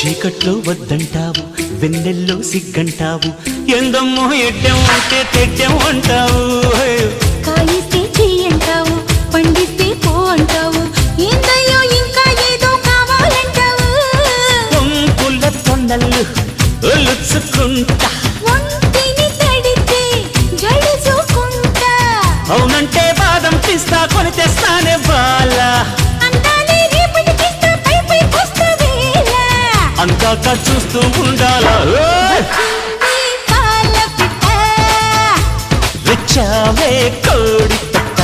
చీకట్లో వద్దంటావు, వెన్నెల్లో సిగ్గంటావు, ఎందమ్మో ఎడ్డెం అంటే తెడ్డెం అంటావు. కాయిస్తే చెయ్యంటావు, పండిస్తే పో అంటావు, ఏందయ్యో ఇంకా ఏదో కావాలంటావు. పొంపుల తొండలు ఒలుచుకుంటా, ఒంటిని తడితే జడుచుకుంటా, అవునంటే బాదం పిస్తా కొని తెస్తానే బాల, అందాలే రేపటికిస్తా పై పైకొస్తా వేళ. అందాక చూస్తూ ఉండాలా. వచ్చింది పాల పిట్ట, రిచ్చావే కోడి పెట్ట.